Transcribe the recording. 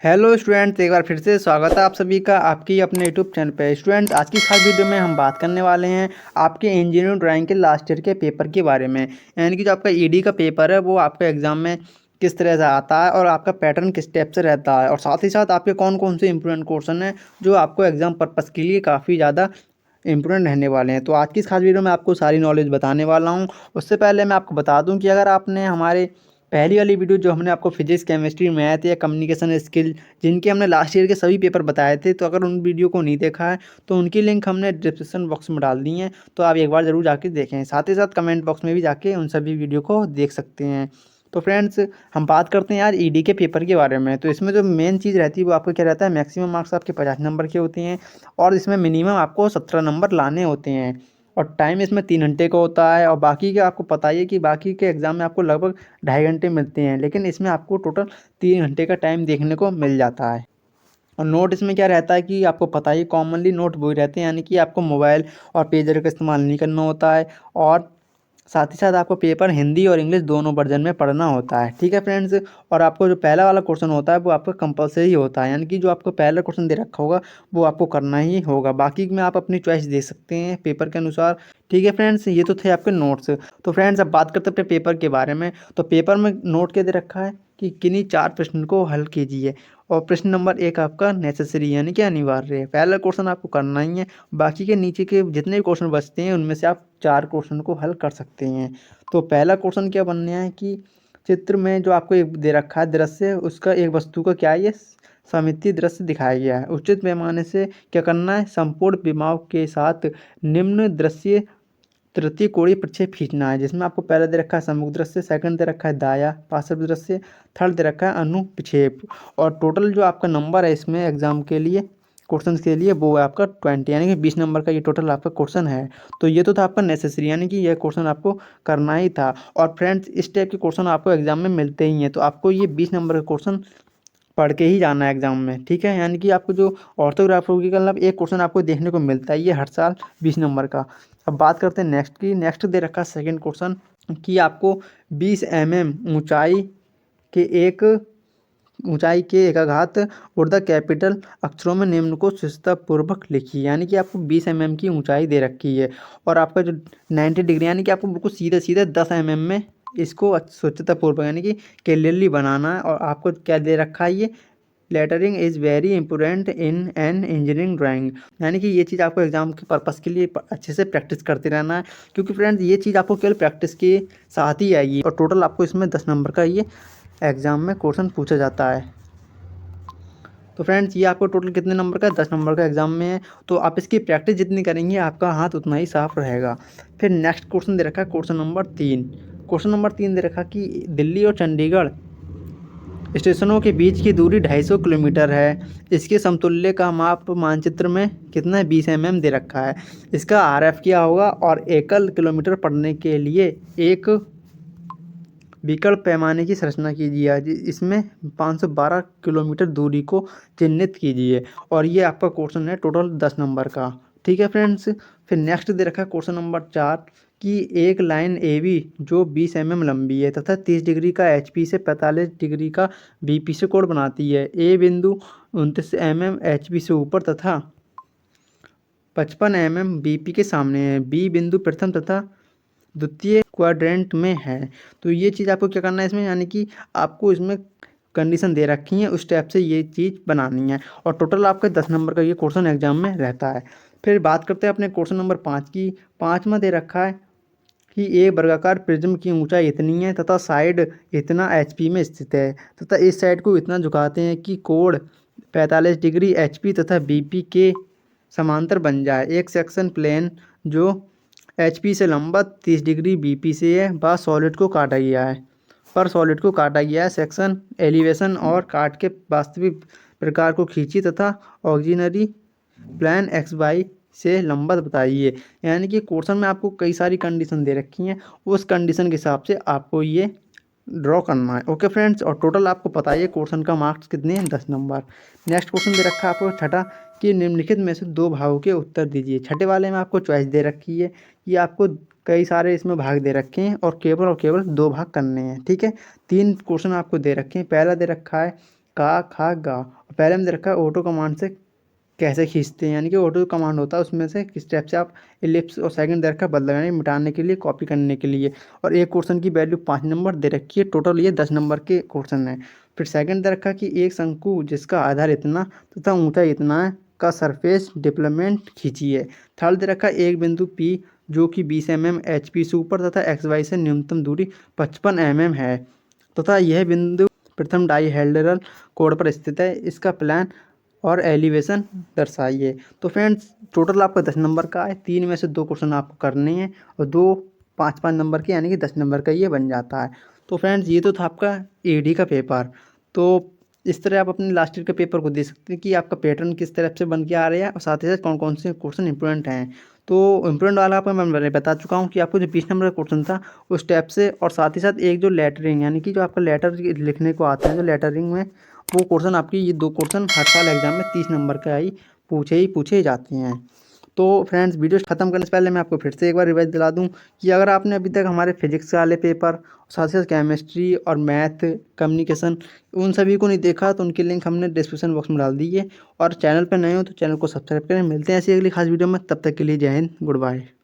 Hello students, एक बार फिर से स्वागत है आप सभी का आपकी अपने यूट्यूब चैनल पे। स्टूडेंट्स, आज की खास वीडियो में हम बात करने वाले हैं आपके इंजीनियरिंग ड्राइंग के लास्ट ईयर के पेपर के बारे में। यानी कि जो आपका ईडी का पेपर है वो आपका एग्ज़ाम में किस तरह से आता है और आपका पैटर्न किस टाइप से रहता है, और साथ ही साथ आपके कौन कौन से इंपॉर्टेंट क्वेश्चन हैं जो आपको एग्ज़ाम पर्पज़ के लिए काफ़ी ज़्यादा इंपॉर्टेंट रहने वाले हैं। तो आज की इस खास वीडियो में आपको सारी नॉलेज बताने वाला हूँ। उससे पहले मैं आपको बता दूँ कि अगर आपने हमारे पहली वाली वीडियो जो हमने आपको फिजिक्स, केमिस्ट्री, मैथ या कम्युनिकेशन स्किल जिनके हमने लास्ट ईयर के सभी पेपर बताए थे, तो अगर उन वीडियो को नहीं देखा है तो उनकी लिंक हमने डिस्क्रिप्शन बॉक्स में डाल दी है, तो आप एक बार ज़रूर जाके देखें। साथ ही साथ कमेंट बॉक्स में भी जाके उन सभी वीडियो को देख सकते हैं। तो फ्रेंड्स, हम बात करते हैं यार ईडी के पेपर के बारे में। तो इसमें जो मेन चीज़ रहती है वो आपको क्या रहता है, मैक्सिमम मार्क्स आपके 50 नंबर के होते हैं और इसमें मिनिमम आपको 17 नंबर लाने होते हैं, और टाइम इसमें 3 घंटे का होता है। और बाकी के आपको पता ही है कि बाकी के एग्ज़ाम में आपको लगभग 2.5 घंटे मिलते हैं, लेकिन इसमें आपको टोटल 3 घंटे का टाइम देखने को मिल जाता है। और नोट इसमें क्या रहता है कि आपको पता ही, कॉमनली नोट वही रहते हैं, यानी कि आपको मोबाइल और पेजर का इस्तेमाल नहीं करना होता है, और साथ ही साथ आपको पेपर हिंदी और इंग्लिश दोनों वर्जन में पढ़ना होता है। ठीक है फ्रेंड्स, और आपको जो पहला वाला क्वेश्चन होता है वो आपका कंपलसरी होता है, यानी कि जो आपको पहला क्वेश्चन दे रखा होगा वो आपको करना ही होगा। बाकी में आप अपनी चॉइस दे सकते हैं पेपर के अनुसार। ठीक है फ्रेंड्स, ये तो थे आपके नोट्स। तो फ्रेंड्स, अब बात करते हैं अपने पेपर के बारे में। तो पेपर में नोट क्या दे रखा है कि किन्हीं 4 प्रश्न को हल कीजिए, और प्रश्न नंबर 1 आपका नेसेसरी यानी कि अनिवार्य है। पहला क्वेश्चन आपको करना ही है, बाकी के नीचे के जितने भी क्वेश्चन बचते हैं उनमें से आप 4 क्वेश्चन को हल कर सकते हैं। तो पहला क्वेश्चन क्या बनना है कि चित्र में जो आपको एक दे रखा है दृश्य, उसका एक वस्तु का क्या है, ये सममितीय दृश्य दिखाया गया है। उचित पैमाने से क्या करना है, संपूर्ण विमाव के साथ निम्न दृश्य तृतीय कोणीय प्रक्षेप खींचना है, जिसमें आपको पहला दे रखा है सम्मुख दृश्य, सेकंड दे रखा है दाया पार्श्व दृश्य, थर्ड दे रखा है अनुप्रक्षेप। और टोटल जो आपका नंबर है इसमें एग्जाम के लिए क्वेश्चन के लिए वो है आपका 20, यानी कि 20 नंबर का ये टोटल आपका क्वेश्चन है। तो ये तो था आपका नेसेसरी, यानी कि यह क्वेश्चन आपको करना ही था। और फ्रेंड्स, इस टाइप के क्वेश्चन आपको एग्जाम में मिलते ही हैं, तो आपको ये 20 नंबर का क्वेश्चन पढ़ के ही जाना है एग्जाम में। ठीक है, यानी कि आपको जो ऑर्थोग्राफी का मतलब एक क्वेश्चन आपको देखने को मिलता है ये हर साल 20 नंबर का। अब बात करते हैं नेक्स्ट की। नेक्स्ट दे रखा है सेकंड क्वेश्चन कि आपको 20 ऊंचाई के एक ऊंचाई के एकाघात ऊर्ध्व कैपिटल अक्षरों में निम्न को शिष्टतापूर्वक लिखिए, यानी कि आपको 20 की ऊंचाई दे रखी है, और आपका जो 90 डिग्री यानी कि आपको बिल्कुल सीधे सीधे 10 में इसको स्वच्छतापूर्वक यानी कि क्लियरली बनाना है। और आपको क्या दे रखा है, ये lettering is very important in an engineering drawing, यानी कि ये चीज़ आपको एग्जाम के पर्पज़ के लिए अच्छे से प्रैक्टिस करते रहना है, क्योंकि फ्रेंड्स ये चीज़ आपको केवल प्रैक्टिस के साथ ही आएगी। और टोटल आपको इसमें 10 नंबर का ये एग्ज़ाम में क्वेश्चन पूछा जाता है। तो फ्रेंड्स, ये आपको टोटल कितने नंबर का, 10 नंबर का एग्जाम में है। तो आप इसकी प्रैक्टिस जितनी करेंगे आपका हाथ उतना ही साफ रहेगा। फिर नेक्स्ट क्वेश्चन दे रखा है क्वेश्चन नंबर 3। क्वेश्चन नंबर 3 दे रखा कि दिल्ली और चंडीगढ़ स्टेशनों के बीच की दूरी 250 किलोमीटर है। इसके समतुल्य का माप मानचित्र में कितना है, 20 दे रखा है। इसका आरएफ क्या होगा, और एकल किलोमीटर पढ़ने के लिए एक विकल्प पैमाने की संरचना कीजिए, इसमें 512 किलोमीटर दूरी को चिन्हित कीजिए। और ये आपका क्वेश्चन है टोटल 10 नंबर का। ठीक है फ्रेंड्स, फिर नेक्स्ट दे रखा है क्वेश्चन नंबर 4 कि एक लाइन ए बी जो 20 लंबी है तथा 30 डिग्री का एच पी से 45 डिग्री का बी पी से कोण बनाती है। ए बिंदु 29 एच पी से ऊपर तथा 55 बी पी के सामने है। बी बिंदु प्रथम तथा द्वितीय क्वाड्रेंट में है। तो ये चीज़ आपको क्या करना है इसमें, यानी कि आपको इसमें कंडीशन दे रखी है, उस टाइप से ये चीज़ बनानी है। और टोटल आपका 10 नंबर का ये क्वेश्चन एग्जाम में रहता है। फिर बात करते हैं अपने क्वेश्चन नंबर 5 की। 5वां दे रखा है कि एक वर्गाकार प्रिज्म की ऊंचाई इतनी है तथा साइड इतना एचपी में स्थित है, तथा इस साइड को इतना झुकाते हैं कि कोण 45 डिग्री एचपी तथा बीपी के समांतर बन जाए। एक सेक्शन प्लेन जो एचपी से लंबा 30 डिग्री बीपी से है वह सॉलिड को काटा गया है, पर सॉलिड को काटा गया है। सेक्शन एलिवेशन और काट के वास्तविक प्रकार को खींची तथा ऑक्सिलरी प्लान एक्स वाई से लंबत बताइए। यानी कि क्वेश्चन में आपको कई सारी कंडीशन दे रखी हैं, उस कंडीशन के हिसाब से आपको ये ड्रॉ करना है। ओके फ्रेंड्स, और टोटल आपको पता है क्वेश्चन का मार्क्स कितने हैं, 10 नंबर। नेक्स्ट क्वेश्चन दे रखा है आपको छठा कि निम्नलिखित में से 2 भागों के उत्तर दीजिए। छठे वाले में आपको चॉइस दे रखी है कि आपको कई सारे इसमें भाग दे रखे हैं और केवल 2 भाग करने हैं। ठीक है, 3 क्वेश्चन आपको दे रखे हैं। पहला दे रखा है का, खा, गा। पहले में दे रखा है ऑटो कमांड से कैसे खींचते हैं, यानी कि ऑटो कमांड होता है उसमें से किस स्टेप से आप इलिप्स और सेकंड दे रखा है बदल यानी मिटाने के लिए, कॉपी करने के लिए। और एक क्वेश्चन की वैल्यू 5 नंबर दे रखी है, टोटल ये 10 नंबर के क्वेश्चन है। फिर सेकंड दे रखा है कि एक शंकु जिसका आधार इतना तथा ऊंचाई इतना है का सरफेस डिप्लोमेंट खींचिए। थर्ड दे रखा है एक बिंदु P जो कि 20 mm HP से ऊपर तथा XY से न्यूनतम दूरी 55 mm है तथा यह बिंदु प्रथम डाईहेड्रल कोण पर स्थित है, इसका प्लान और एलिवेशन दर्शाइए। तो फ्रेंड्स टोटल आपका 10 नंबर का है, 3 में से 2 क्वेश्चन आपको करने हैं और 2 5-5 नंबर के, यानी कि 10 नंबर का ये बन जाता है। तो फ्रेंड्स ये तो था आपका ईडी का पेपर। तो इस तरह आप अपने लास्ट ईयर के पेपर को देख सकते हैं कि आपका पैटर्न किस तरह से बन के आ रहा है और साथ ही साथ कौन कौन से क्वेश्चन इंपॉर्टेंट हैं। तो इम्पोर्टेंट वाला आपको मैं बता चुका हूँ कि आपको जो 20 नंबर का क्वेश्चन था उस टाइप से, और साथ ही साथ एक जो लेटरिंग यानी कि जो आपका लेटर लिखने को आता है जो लेटरिंग में, वो क्वेश्चन आपकी ये 2 क्वेश्चन हर साल एग्जाम में 30 नंबर का ही पूछे जाते हैं। तो फ्रेंड्स वीडियो ख़त्म करने से पहले मैं आपको फिर से एक बार रिवाइज दिला दूं कि अगर आपने अभी तक हमारे फिजिक्स वाले पेपर, साथ ही साथ केमिस्ट्री और मैथ, कम्युनिकेशन, उन सभी को नहीं देखा तो उनकी लिंक हमने डिस्क्रिप्शन बॉक्स में डाल दी है। और चैनल पर नए हो तो चैनल को सब्सक्राइब करें। मिलते हैं ऐसी अगली खास वीडियो में, तब तक के लिए जय हिंद, गुड बाय।